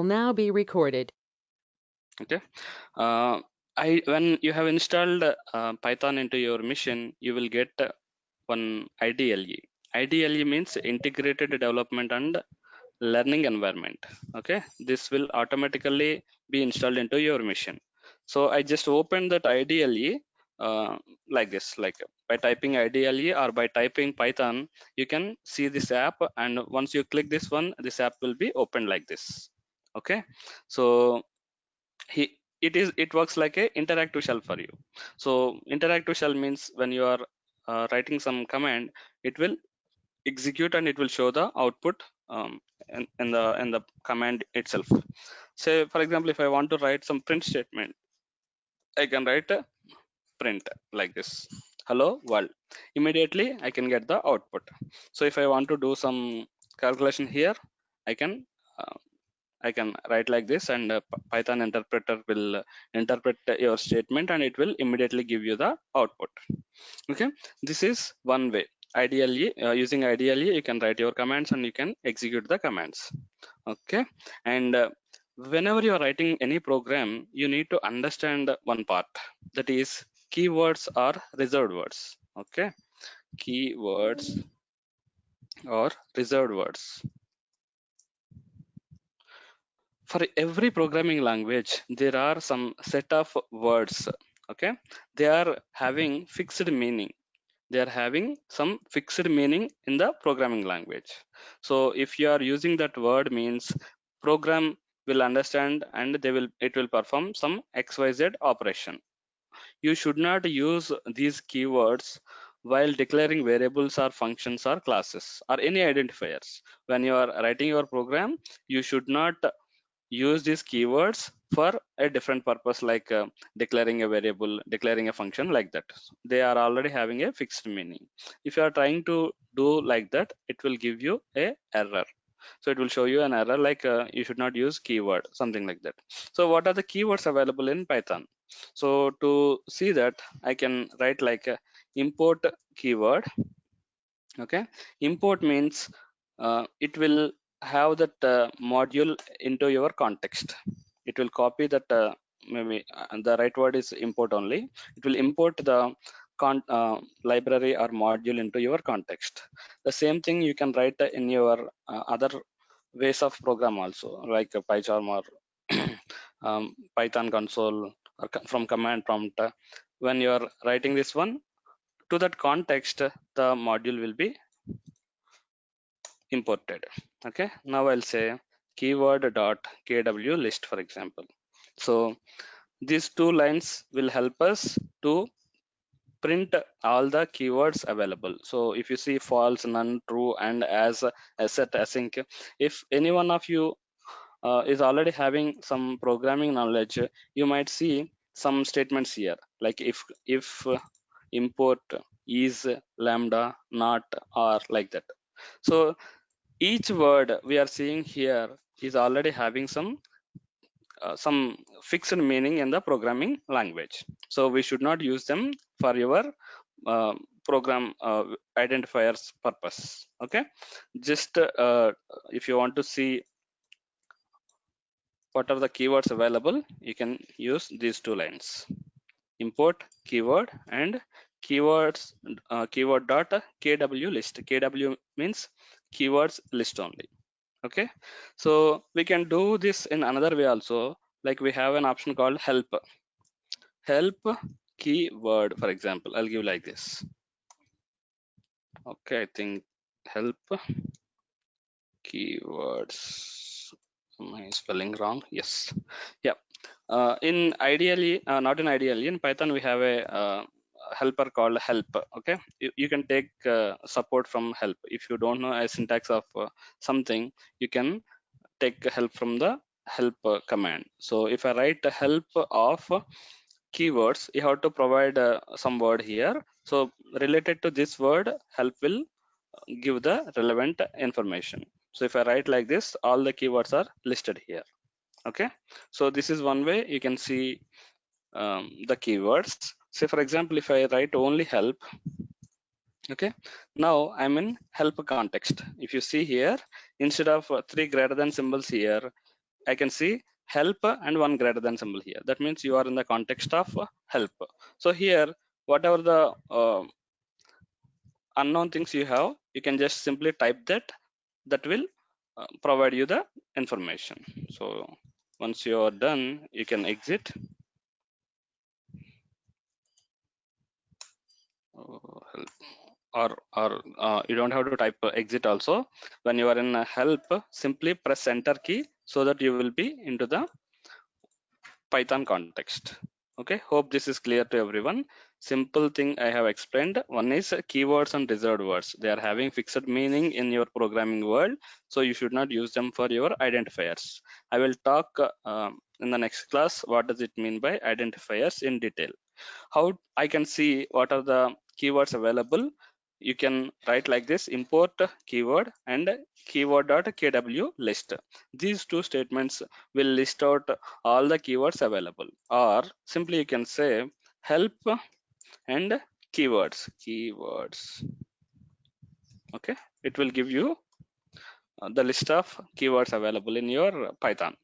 will now be recorded. Okay. When you have installed Python into your machine, you will get one IDLE. IDLE means Integrated Development and Learning Environment. Okay, this will automatically be installed into your machine. So I just opened that IDLE like this, like by typing IDLE or by typing Python, you can see this app, and once you click this one, this app will be opened like this. Okay, so it works like a interactive shell for you. So interactive shell means when you are writing some command, it will execute and it will show the output in the command itself. Say for example, if I want to write some print statement, I can write a print like this, hello world. Immediately I can get the output. So if I want to do some calculation here, i can uh, I can write like this, and Python interpreter will interpret your statement, and it will immediately give you the output. Okay, this is one way. Ideally, using ideally, you can write your commands and you can execute the commands. Okay, and whenever you are writing any program, you need to understand one part, that is keywords or reserved words. Okay, keywords or reserved words. For every programming language, there are some set of words. Okay, they are having fixed meaning. They are having some fixed meaning in the programming language. So if you are using that word, means program will understand and it will perform some xyz operation. You should not use these keywords while declaring variables or functions or classes or any identifiers. When you are writing your program, you should not use these keywords for a different purpose, like declaring a variable, declaring a function, like that. They are already having a fixed meaning. If you are trying to do like that, it will give you a error. So it will show you an error like you should not use keyword, something like that. So what are the keywords available in Python? So to see that, I can write like import keyword. Okay, import means it will have that module into your context. It will copy that maybe the right word is import only. It will import the library or module into your context. The same thing you can write in your other ways of program also, like PyCharm or Python console, or from command prompt. When you are writing this one, to that context, the module will be imported. Okay, now I'll say keyword dot kw list, for example. So these two lines will help us to print all the keywords available. So if you see false, none, true, and as, asset, async, if any one of you is already having some programming knowledge, you might see some statements here, like if import is lambda not, or like that. So each word we are seeing here is already having some fixed meaning in the programming language. So we should not use them for your uh, program identifiers purpose. Okay, just if you want to see what are the keywords available, you can use these two lines: import keyword and keywords keyword dot kw list. Kw means keywords list only. Okay, so we can do this in another way also. Like we have an option called help keyword, for example. I'll give like this. Okay, I think help keywords. Am I spelling wrong? Yes. Yeah. In ideally, not in ideally, in Python we have a helper called help. Okay, you can take support from help. If you don't know a syntax of something, you can take help from the help command. So if I write the help of keywords, you have to provide some word here. So related to this word, help will give the relevant information. So if I write like this, all the keywords are listed here. Okay, so this is one way you can see the keywords. Say for example, if I write only help. Okay, now I'm in help context. If you see here, instead of three greater than symbols here, I can see help and one greater than symbol here. That means you are in the context of help. So here, whatever the unknown things you have, you can just simply type that. That will provide you the information. So once you are done, you can exit. Help. Or you don't have to type exit also. When you are in help, simply press enter key so that you will be into the Python context. Okay, hope this is clear to everyone. Simple thing I have explained. One is keywords and reserved words. They are having fixed meaning in your programming world, so you should not use them for your identifiers. I will talk in the next class what does it mean by identifiers in detail. How I can see what are the keywords available. You can write like this: import keyword and keyword.kw list. These two statements will list out all the keywords available. Or simply you can say help and keywords. Okay, it will give you the list of keywords available in your Python.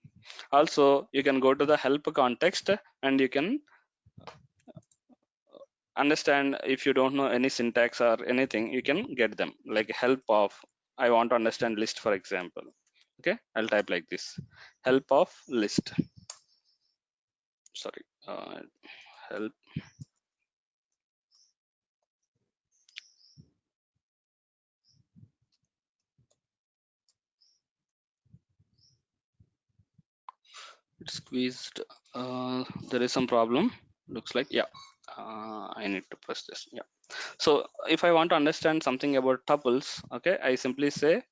Also, you can go to the help context and you can understand. If you don't know any syntax or anything, you can get them like help of, I want to understand list, for example. Okay, I'll type like this: help of list. Sorry, help. It's squeezed. There is some problem, looks like. Yeah, I need to press this. Yeah. So if I want to understand something about tuples, okay, I simply say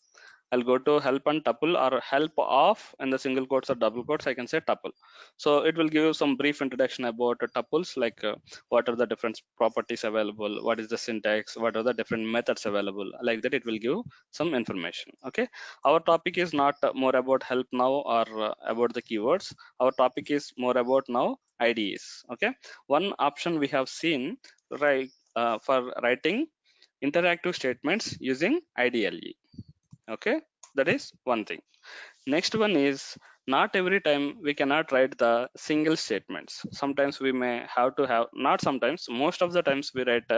I'll go to help and tuple, or help of in the single quotes or double quotes, I can say tuple. So it will give you some brief introduction about tuples, like what are the different properties available, what is the syntax, what are the different methods available. Like that, it will give some information. Okay, our topic is not more about help now or about the keywords. Our topic is more about now IDEs. Okay, one option we have seen, right, for writing interactive statements using IDLE. Okay, that is one thing. Next one is, not every time we cannot write the single statements. Sometimes we may have to have, not sometimes, most of the times we write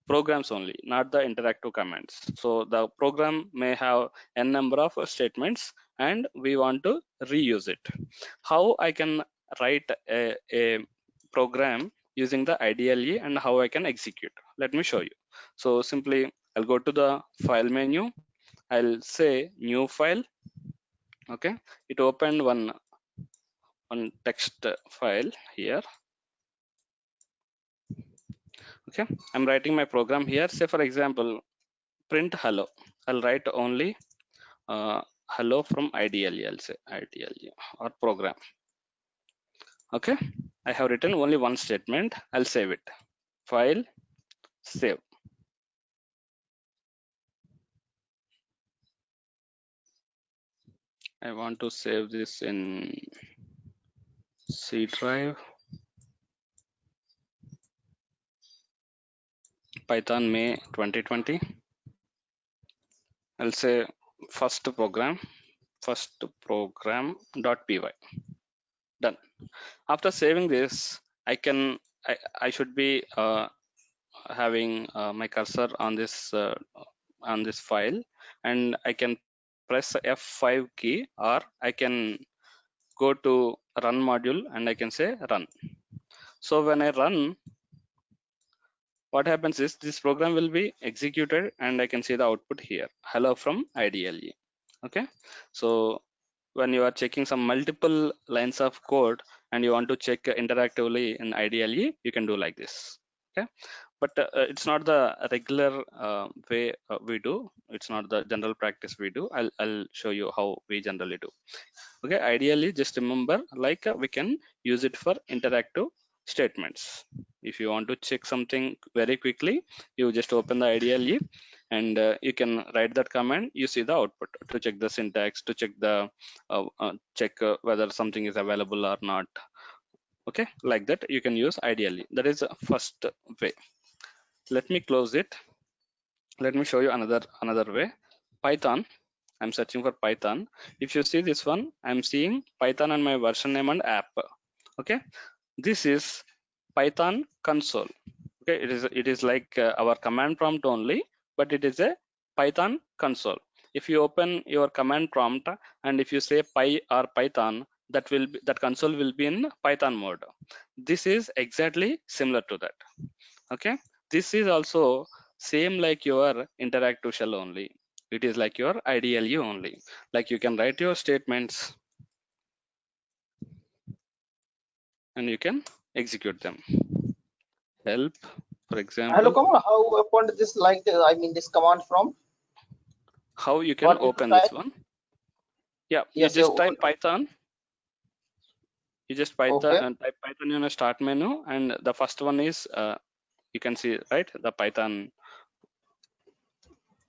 programs only, not the interactive commands. So the program may have n number of statements and we want to reuse it. How I can write a program using the IDLE and how I can execute? Let me show you. So simply I'll go to the file menu. I'll say new file. Okay, it opened one text file here. Okay, I'm writing my program here. Say for example, print hello. I'll write only hello from IDLE. I'll say IDLE or program. Okay, I have written only one statement. I'll save it. File, save. I want to save this in C drive. Python May 2020. I'll say first program .py. Done. After saving this, I should be having my cursor on this file, and I can press F5 key, or I can go to run module and I can say run. So when I run, what happens is this program will be executed and I can see the output here, hello from IDLE. Okay, so when you are checking some multiple lines of code and you want to check interactively in IDLE, you can do like this. Okay, but it's not the regular way we do. It's not the general practice we do. I'll show you how we generally do. Okay, ideally just remember, like we can use it for interactive statements. If you want to check something very quickly, you just open the IDLE and you can write that command. You see the output to check the syntax, to check the whether something is available or not. Okay, like that you can use IDLE. That is the first way. Let me close it. Let me show you another way. Python, I'm searching for Python. If you see this one, I'm seeing Python and my version name and app. Okay, this is Python console. Okay, it is like our command prompt only, but it is a Python console. If you open your command prompt and if you say py or Python, that console will be in Python mode. This is exactly similar to that. Okay, this is also same like your interactive shell only. It is like your IDLE only. Like you can write your statements and you can execute them. Help, for Hello, example, Kamal. How opened this like I mean this command from? how you can What need to open this type? one. Yeah, you Yes, you just type Python. You just okay. type Python in a start menu, and the first one is you can see right the Python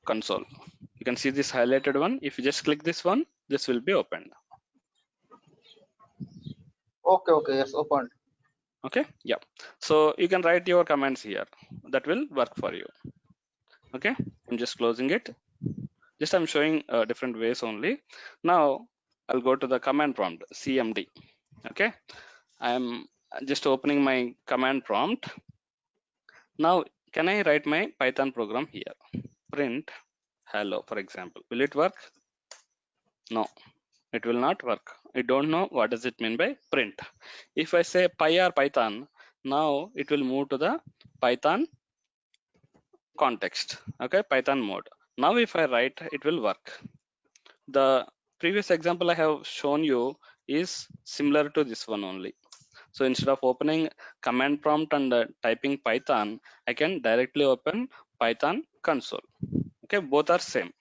console. You can see this highlighted one. If you just click this one, this will be opened. Okay, okay, yes, opened. Okay, yeah. So you can write your commands here. That will work for you. Okay, I'm just closing it. Just I'm showing different ways only. Now I'll go to the command prompt CMD. Okay, I'm just opening my command prompt. Now can I write my Python program here? Print hello, for example. Will it work? No, it will not work. I don't know what does it mean by print. If I say py or Python, now it will move to the Python context. Okay, Python mode. Now if I write, it will work. The previous example I have shown you is similar to this one only. So instead of opening command prompt and typing Python, I can directly open Python console. Okay, both are same.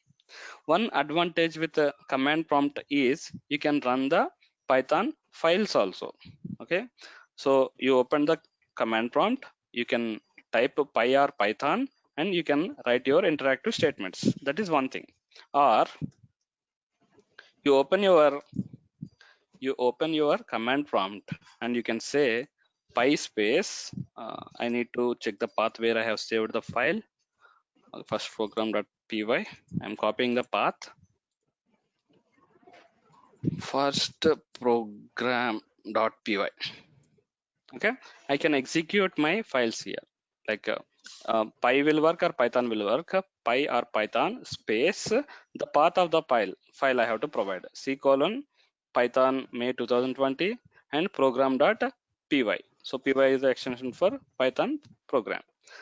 One advantage with the command prompt is you can run the Python files also. Okay, so you open the command prompt, you can type py or Python, and you can write your interactive statements. That is one thing. Or you open your command prompt and you can say py space. I need to check the path where I have saved the file. First program.py. I'm copying the path. First program.py. Okay, I can execute my files here. Like py will work or Python will work. Py or Python space the path of the file I have to provide c colon Python May 2020 and program.py. So py is the extension for Python program.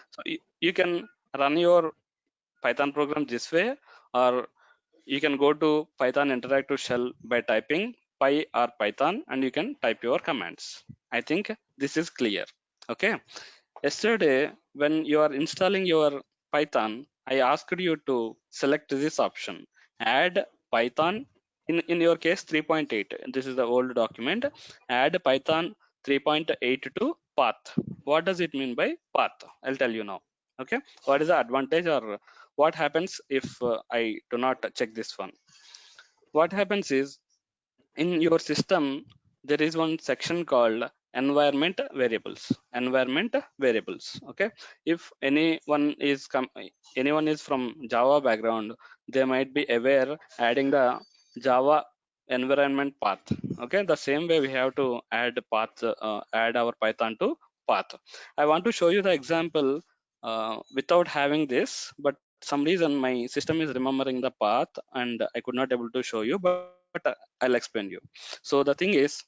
So you can run your Python program this way, or you can go to Python interactive shell by typing py or Python and you can type your commands. I think this is clear. Okay, yesterday when you are installing your Python, I asked you to select this option, add Python. In your case 3.8, this is the old document. Add Python 3.8 to path. What does it mean by path? I'll tell you now. Okay, what is the advantage, or what happens if I do not check this one? What happens is, in your system there is one section called environment variables. Okay, if anyone is from Java background, they might be aware adding the Java environment path. Okay, the same way we have to add our Python to path. I want to show you the example without having this, but some reason my system is remembering the path and I could not able to show you, but I'll explain you. So the thing is,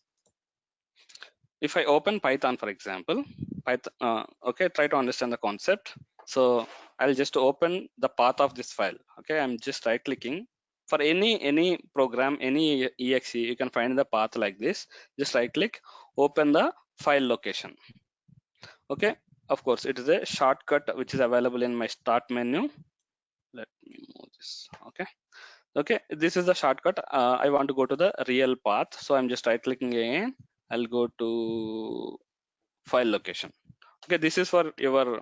if I open Python, for example, Python, okay, try to understand the concept. So I'll just open the path of this file. Okay, I'm just right clicking. For any program, any exe, you can find the path like this. Just right click, open the file location. Okay, of course, it is a shortcut which is available in my start menu. Let me move this. Okay, this is the shortcut. I want to go to the real path, so I'm just right clicking again. I'll go to file location. Okay, this is for your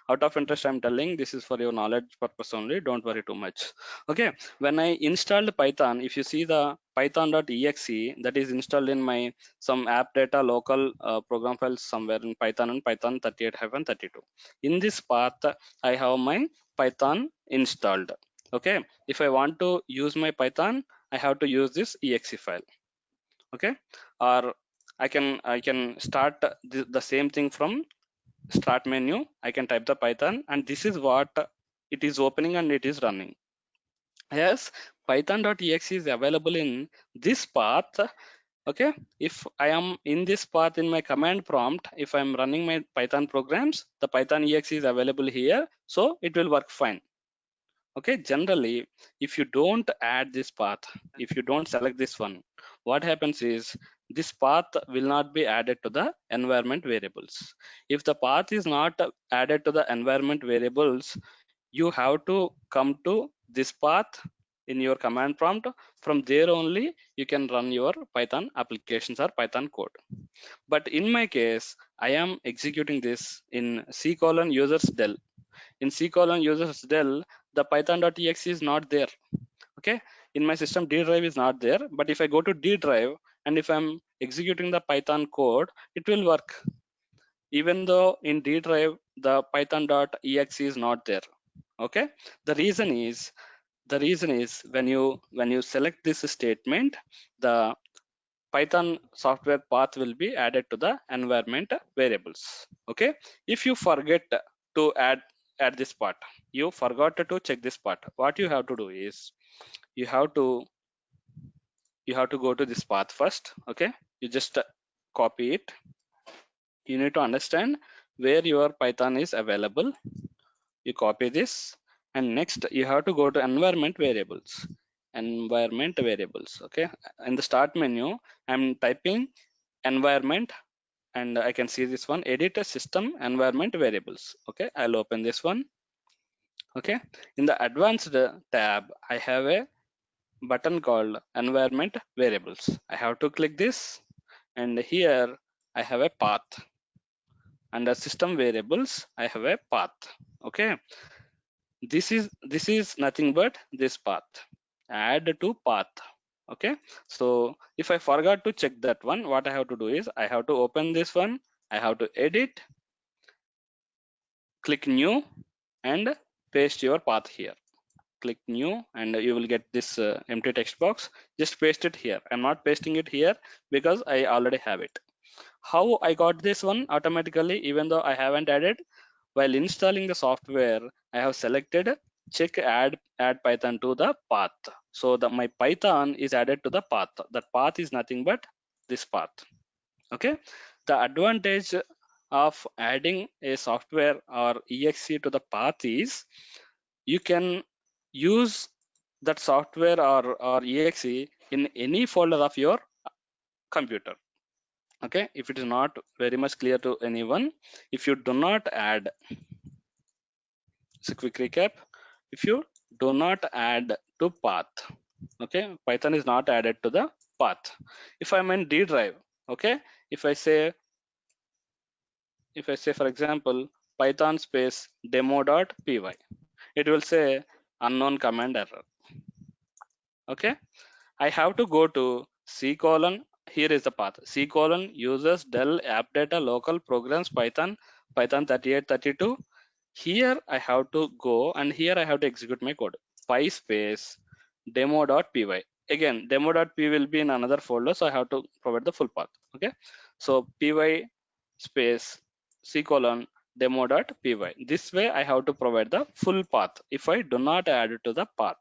out of interest. I'm telling this is for your knowledge purpose only. Don't worry too much. Okay, when I installed Python, if you see the python.exe, that is installed in my some app data local program files somewhere in Python and Python 38-32. In this path, I have my Python installed. Okay, if I want to use my Python, I have to use this exe file. Okay, or I can start the same thing from start menu. I can type the Python, and this is what it is opening and it is running. Yes, python.exe is available in this path. Okay, if I am in this path in my command prompt, if I'm running my Python programs, the Python exe is available here, so it will work fine. Okay, generally, if you don't add this path, if you don't select this one, what happens is this path will not be added to the environment variables. If the path is not added to the environment variables, you have to come to this path in your command prompt. From there only you can run your Python applications or Python code. But in my case, I am executing this in C:users del. In C:users del, the python.exe is not there. Okay, in my system D drive is not there, but if I go to D drive and if I'm executing the Python code, it will work even though in D drive the python.exe is not there. Okay, the reason is when you select this statement, the Python software path will be added to the environment variables. Okay, if you forget to add this part, you forgot to check this part, what you have to do is you have to go to this path first. Okay, you just copy it. You need to understand where your Python is available. You copy this, and next you have to go to environment variables. Okay, in the start menu I'm typing environment, and I can see this one, edit a system environment variables. Okay, I'll open this one. Okay, in the advanced tab I have a button called environment variables. I have to click this, and here I have a path. Under system variables I have a path. Okay, this is nothing but this path, add to path. Okay, so if I forgot to check that one, what I have to do is I have to open this one, I have to edit, click new, and paste your path here. Click new and you will get this empty text box. Just paste it here. I'm not pasting it here because I already have it. How I got this one automatically even though I haven't added? While installing the software, I have selected check add Python to the path. So my Python is added to the path. That path is nothing but this path. Okay, the advantage of adding a software or exe to the path is you can use that software or exe in any folder of your computer. Okay, if it is not very much clear to anyone, if you do not add, it's a quick recap, if you do not add to path, okay, Python is not added to the path. If I'm in D drive, okay, if I say for example python space demo.py, it will say unknown command error. Okay, I have to go to C colon, here is the path, C colon users del app data local programs python 3832. Here I have to go and here I have to execute my code, py space demo.py. Again demo.py will be in another folder, so I have to provide the full path. Okay, so py space C colon demo.py. This way I have to provide the full path if I do not add it to the path.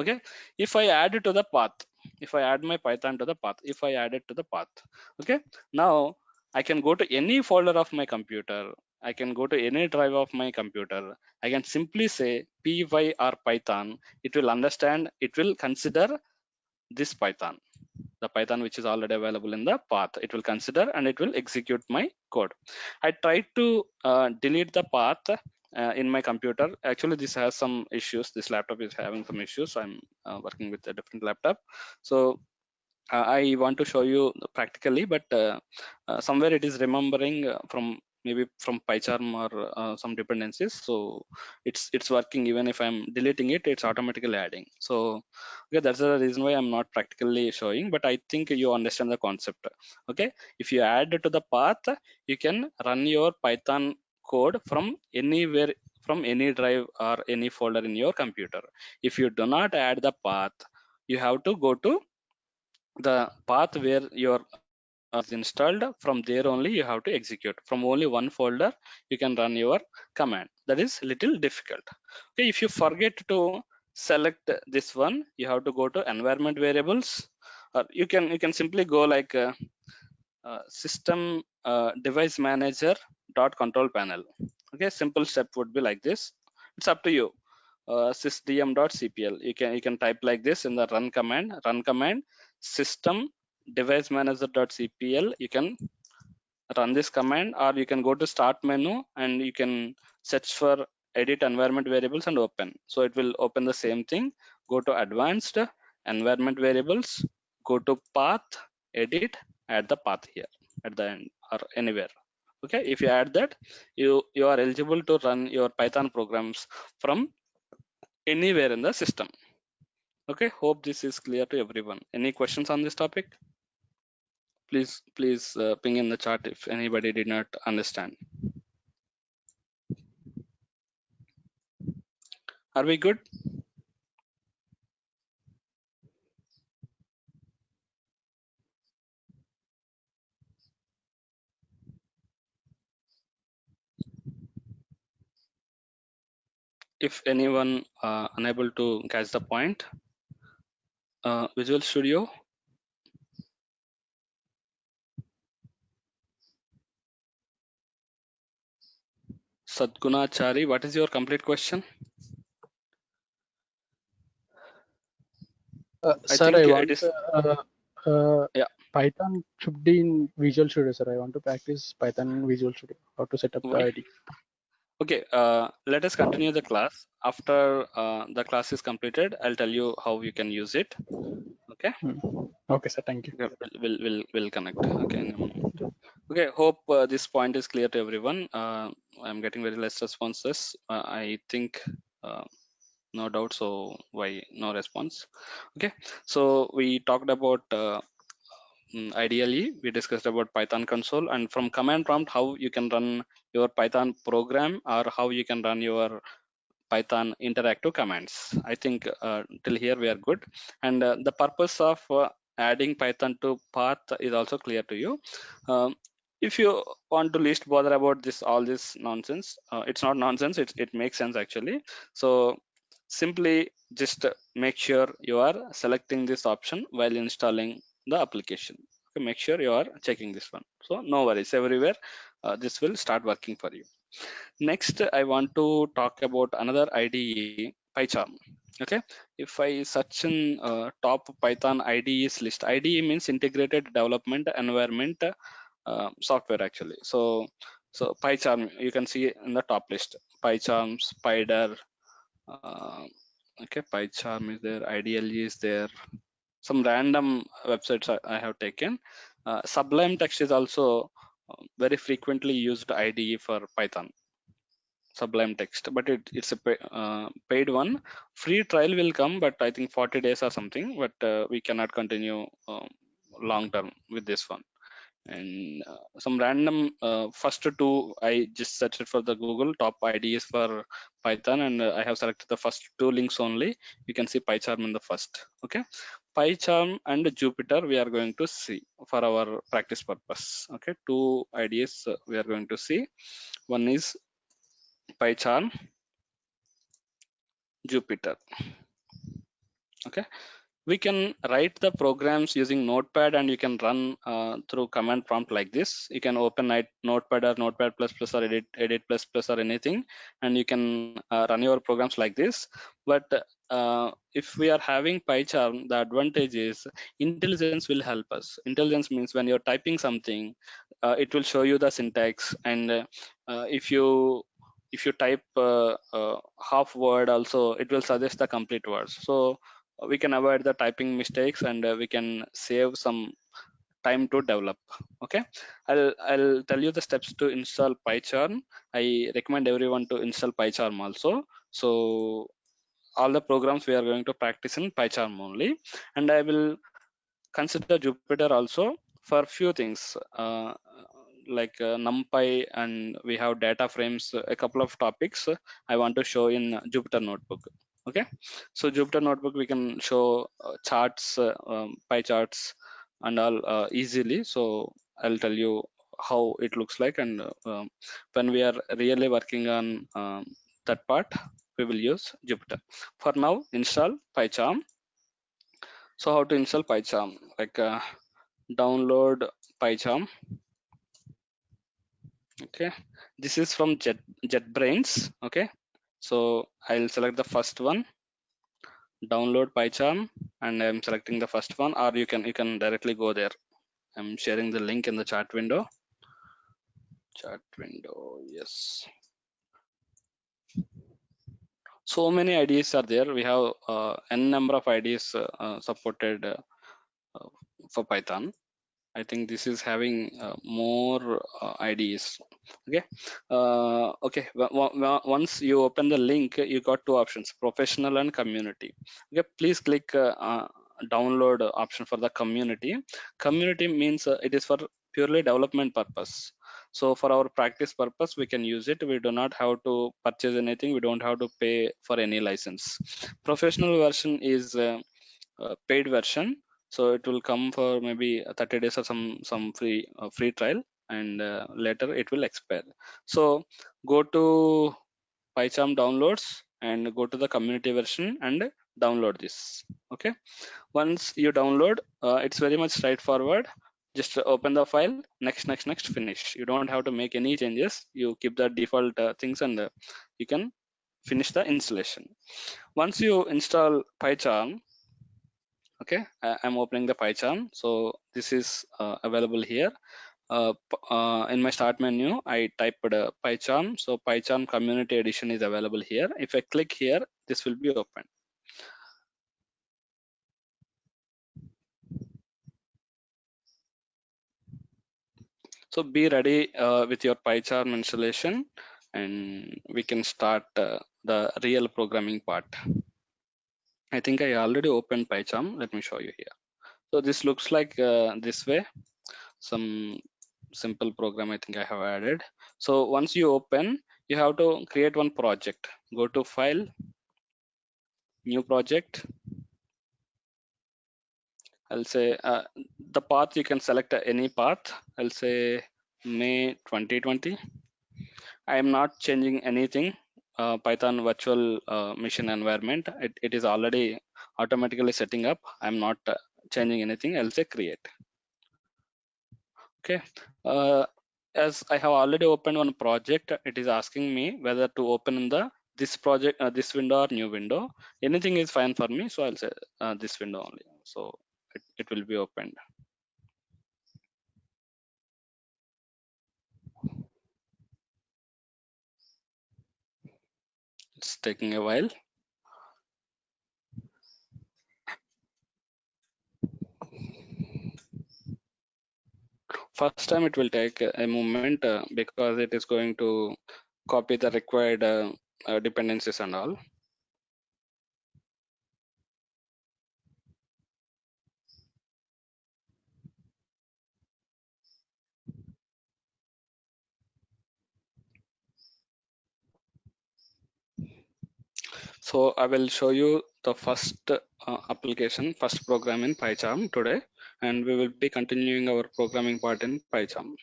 Okay, if I add it to the path, if I add my Python to the path, if I add it to the path, okay, now I can go to any folder of my computer, I can go to any drive of my computer, I can simply say py or Python, it will understand, it will consider this Python, the Python which is already available in the path, it will consider and it will execute my code. I tried to delete the path in my computer. Actually this has some issues, this laptop is having some issues, so I'm working with a different laptop. So I want to show you practically, but somewhere it is remembering from maybe from PyCharm or some dependencies. So it's working even if I'm deleting it, it's automatically adding. So okay, that's the reason why I'm not practically showing, but I think you understand the concept. Okay, if you add to the path, you can run your Python code from anywhere from any drive or any folder in your computer. If you do not add the path, you have to go to the path where your is installed. From there only you have to execute. From only one folder you can run your command. That is little difficult. Okay, if you forget to select this one, you have to go to environment variables, or you can simply go like system device manager dot control panel. Okay, simple step would be like this. It's up to you. Sysdm.cpl, you can type like this in the run command system device manager.cpl. You can run this command, or you can go to start menu and you can search for edit environment variables and open. So it will open the same thing. Go to advanced environment variables, go to path, edit, add the path here at the end or anywhere. Okay, if you add that, you are eligible to run your Python programs from anywhere in the system. Okay, hope this is clear to everyone. Any questions on this topic? Please ping in the chat if anybody did not understand. Are we good? If anyone unable to catch the point, Visual Studio. Sadgunachari, what is your complete question? I Sir, think I it want is, yeah. Python should be in Visual Studio, sir. I want to practice Python in Visual Studio. How to set up the Why? ID. Okay, let us continue the class. After the class is completed, I'll tell you how you can use it. Okay. Okay, sir. Thank you. Okay, we'll connect. Okay. In a moment. Okay. Hope this point is clear to everyone. I'm getting very less responses. I think no doubt. So why no response? Okay. So we talked about ideally we discussed about Python console, and from command prompt how you can run your Python program or how you can run your Python interactive commands. I think till here we are good, and the purpose of adding Python to path is also clear to you. If you want to least bother about all this nonsense, it's not nonsense, it makes sense actually. So simply just make sure you are selecting this option while installing the application. Okay, make sure you are checking this one. So no worries, everywhere this will start working for you. Next, I want to talk about another IDE, PyCharm. Okay, if I search in top Python IDEs list, IDE means Integrated Development Environment software actually. So PyCharm, you can see in the top list, PyCharm, Spider. Okay, PyCharm is there, IDLE is there. Some random websites I have taken. Sublime Text is also very frequently used IDE for Python. Sublime Text, but it's a paid one. Free trial will come, but I think 40 days or something, but we cannot continue long term with this one. And some random first two I just searched for the Google top IDEs for Python, and I have selected the first two links only. You can see PyCharm in the first. Okay, PyCharm and Jupyter we are going to see for our practice purpose. Okay, two IDEs we are going to see. One is PyCharm, Jupyter. Okay, we can write the programs using Notepad, and you can run through command prompt like this. You can open Notepad or Notepad++ or Edit++ or anything, and you can run your programs like this. But if we are having PyCharm, the advantage is intelligence will help us. Intelligence means when you're typing something, it will show you the syntax, and if you type half word also, it will suggest the complete words. So we can avoid the typing mistakes, and we can save some time to develop. Okay, I'll tell you the steps to install PyCharm. I recommend everyone to install PyCharm also. So all the programs we are going to practice in PyCharm only, and I will consider Jupyter also for few things. like NumPy, and we have data frames, a couple of topics I want to show in Jupyter Notebook. Okay, so Jupyter Notebook we can show charts, pie charts and all easily. So I'll tell you how it looks like, and when we are really working on that part, we will use Jupyter. For now, install PyCharm. So how to install PyCharm? Like download PyCharm. Okay, this is from JetBrains. Okay, so I'll select the first one, download PyCharm, and I'm selecting the first one, or you can directly go there. I'm sharing the link in the chat window. Yes. So many IDEs are there. We have n number of IDEs supported for Python. I think this is having more IDs. Okay. Okay. Once you open the link, you got two options: professional and community. Okay. Please click download option for the community. Community means it is for purely development purpose. So for our practice purpose, we can use it. We do not have to purchase anything. We don't have to pay for any license. Professional version is paid version, so it will come for maybe 30 days or some free trial, and later it will expire. So go to PyCharm downloads and go to the community version and download this. Okay, once you download, it's very much straightforward. Just open the file, next, finish. You don't have to make any changes. You keep the default things, and you can finish the installation. Once you install PyCharm, okay, I'm opening the PyCharm. So this is available here. In my start menu, I typed PyCharm. So PyCharm Community Edition is available here. If I click here, this will be open. So be ready with your PyCharm installation, and we can start the real programming part. I think I already opened PyCharm. Let me show you here. So this looks like this way. Some simple program I think I have added. So once you open, you have to create one project. Go to File, New Project. I'll say the path, you can select any path. I'll say May 2020. I am not changing anything. Python virtual machine environment, it is already automatically setting up. I'm not changing anything. I'll say create. Okay, as I have already opened one project, it is asking me whether to open in the this project, this window or new window. Anything is fine for me, so I'll say this window only. So it will be opened. It's taking a while. First time it will take a moment because it is going to copy the required dependencies and all. So I will show you the first application, first program in PyCharm today, and we will be continuing our programming part in PyCharm.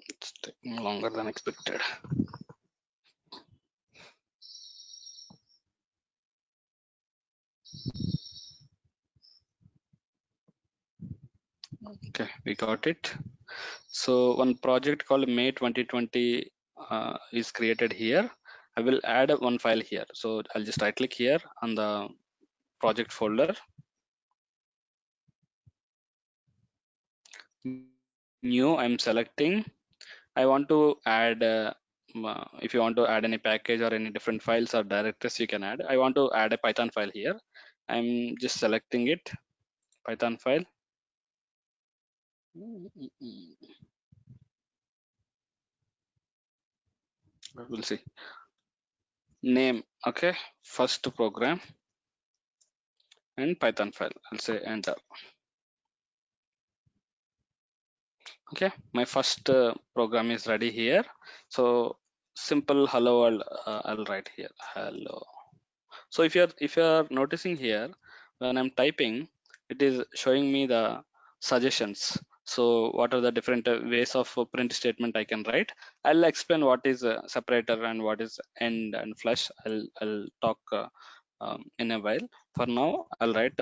It's taking longer than expected. Okay, we got it. So one project called May 2020 is created here. I will add one file here. So I'll just right click here on the project folder. New, I'm selecting. I want to add, if you want to add any package or any different files or directories, you can add. I want to add a Python file here. I'm just selecting it, Python file. We'll see. Name, okay, first program and Python file. I'll say enter. Okay, my first program is ready here. So simple hello world, I'll write here hello. So if you're noticing here, when I'm typing, it is showing me the suggestions. So what are the different ways of print statement I can write? I'll explain what is separator and what is end and flush. I'll talk in a while. For now, I'll write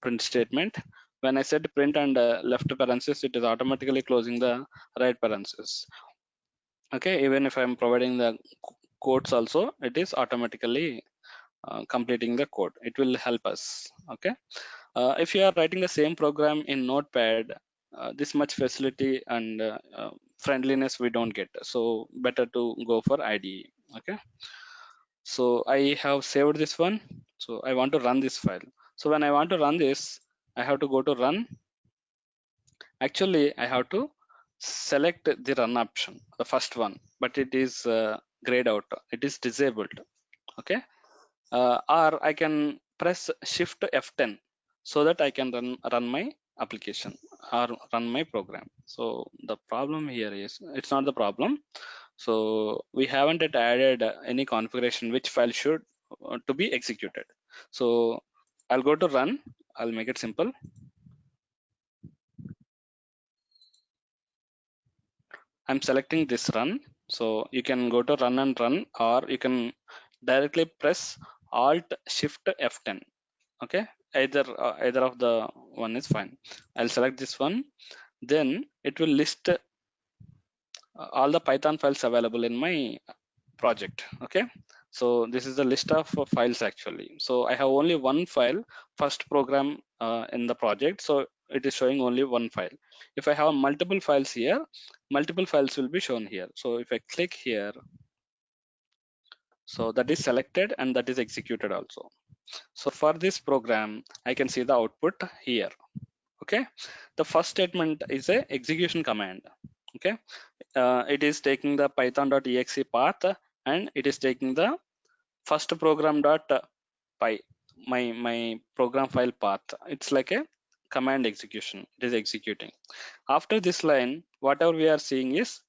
print statement. When I said print and left parenthesis, it is automatically closing the right parenthesis. Okay, even if I'm providing the quotes also, it is automatically completing the code. It will help us. Okay, if you are writing the same program in Notepad, this much facility and friendliness we don't get, so better to go for IDE. Okay, so I have saved this one, so I want to run this file. So when I want to run this, I have to go to run. Actually, I have to select the run option, the first one, but it is grayed out, it is disabled. Okay, or I can press shift F10 so that I can run my application or run my program. So the problem here is, it's not the problem. So we haven't yet added any configuration which file should to be executed. So I'll go to run. I'll make it simple. I'm selecting this run. So you can go to run and run, or you can directly press Alt Shift F10. Okay, either of the one is fine. I'll select this one. Then it will list all the Python files available in my project. Okay, so this is the list of files actually. So I have only one file, first program in the project, so it is showing only one file. If I have multiple files here, multiple files will be shown here. So if I click here, so that is selected and that is executed also. So for this program, I can see the output here. Okay, the first statement is a execution command. Okay, it is taking the python.exe path and it is taking the first program.py, my program file path. It's like a command execution. It is executing. After this line, whatever we are seeing is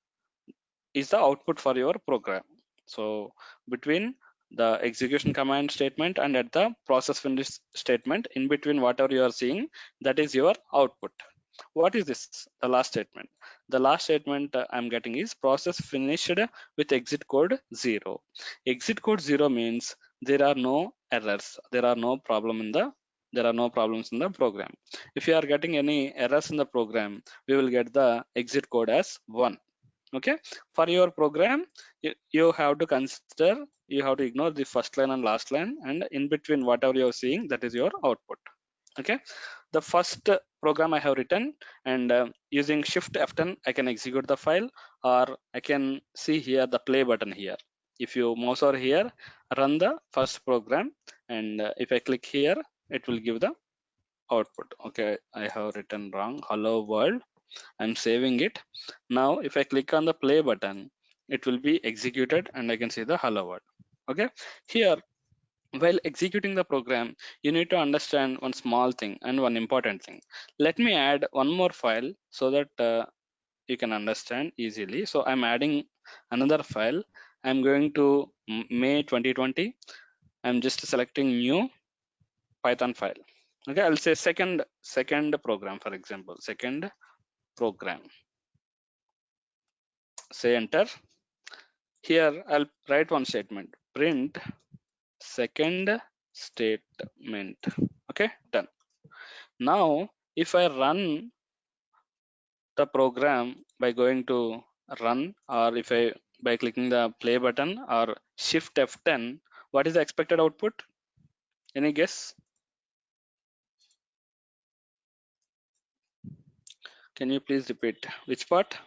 the output for your program. So between the execution command statement and at the process finish statement, in between whatever you are seeing, that is your output. What is this? The last statement. The last statement I'm getting is process finished with exit code 0. Exit code 0 means there are no errors. There are no problems in the program. If you are getting any errors in the program, we will get the exit code as 1. Okay, for your program, you have to consider, you have to ignore the first line and last line, and in between whatever you're seeing, that is your output. Okay, the first program I have written, and using shift F10 I can execute the file, or I can see here the play button here. If you mouse over here, run the first program, and if I click here, it will give the output. Okay, I have written wrong, hello world. I'm saving it. Now if I click on the play button, it will be executed and I can see the hello world. Okay, here while executing the program, you need to understand one small thing and one important thing. Let me add one more file so that you can understand easily. So I'm adding another file. I'm going to May 2020. I'm just selecting new Python file. Okay, I'll say second program, for example, second program. Say enter. Here I'll write one statement, print second statement. Okay, done. Now if I run the program by going to run, or if I by clicking the play button or shift F10, what is the expected output? Any guess? Can you please repeat which part?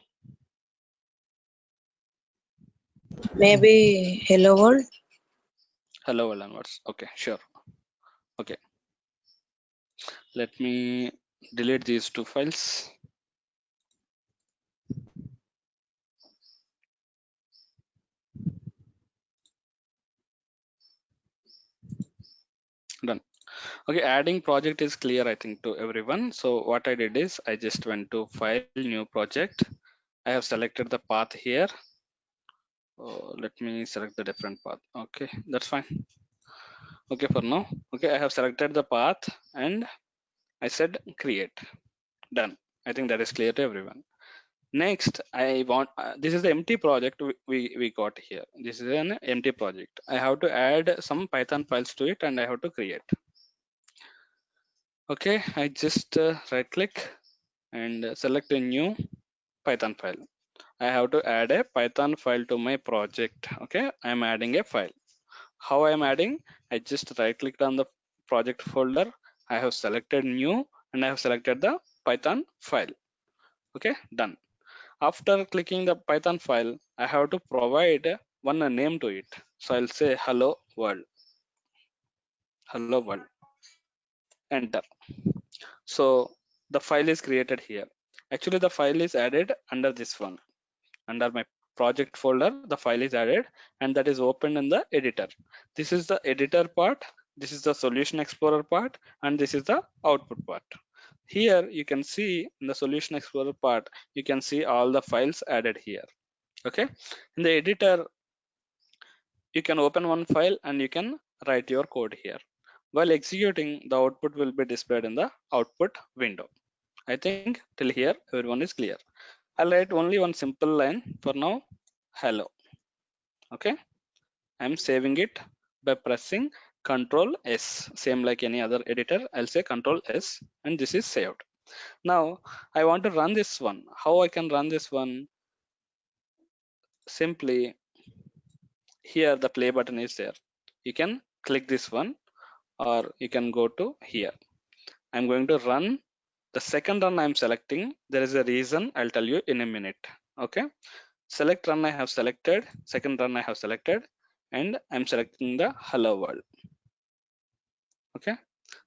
Maybe hello world. Hello world onwards. Okay, sure. Okay, let me delete these two files. Done. Okay, adding project is clear, I think, to everyone. So what I did is I just went to file, new project. I have selected the path here. Let me select the different path. Okay, that's fine. Okay, for now. Okay, I have selected the path and I said create. Done. I think that is clear to everyone. Next, I want this is the empty project we got here. This is an empty project. I have to add some Python files to it and I have to create. Okay, I just right click and select a new Python file. I have to add a Python file to my project. Okay, I'm adding a file. How I'm adding? I just right clicked on the project folder. I have selected new and I have selected the Python file. Okay, done. After clicking the Python file, I have to provide one name to it. So I'll say hello world. Hello world. Enter. So the file is created here. Actually, the file is added under this one. Under my project folder, the file is added and that is opened in the editor. This is the editor part. This is the solution explorer part and this is the output part. Here you can see in the solution explorer part, you can see all the files added here. Okay. In the editor, you can open one file and you can write your code here. While executing, the output will be displayed in the output window. I think till here everyone is clear. I'll write only one simple line for now. Hello. Okay. I'm saving it by pressing Control S. Same like any other editor, I'll say Control S and this is saved. Now I want to run this one. How I can run this one? Simply here the play button is there. You can click this one or you can go to here. I'm going to run the second run I'm selecting. There is a reason, I'll tell you in a minute. Okay. Select run I have selected, second run I have selected, and I'm selecting the hello world. Okay.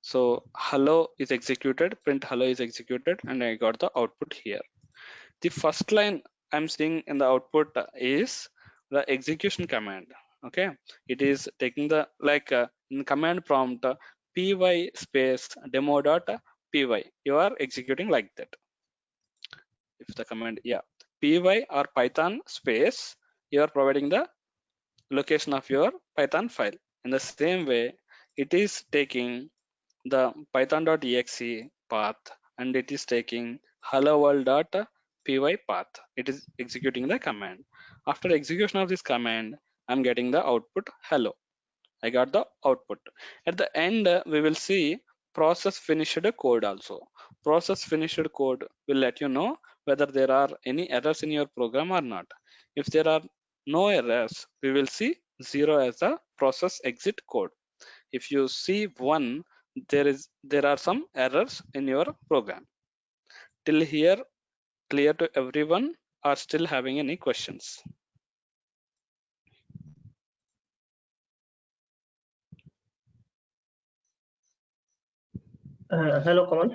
So hello is executed, print hello is executed, and I got the output here. The first line I'm seeing in the output is the execution command. Okay, it is taking the in command prompt py space demo.py. You are executing like that. If the command, yeah, py or Python space, you are providing the location of your Python file. In the same way, it is taking the python.exe path and it is taking hello world.py path. It is executing the command. After execution of this command, I'm getting the output hello. I got the output. At the end, we will see process finished code also. Process finished code will let you know whether there are any errors in your program or not. If there are no errors, we will see 0 as the process exit code. If you see 1, there are some errors in your program. Till here, clear to everyone, or still having any questions? Hello, Kamal.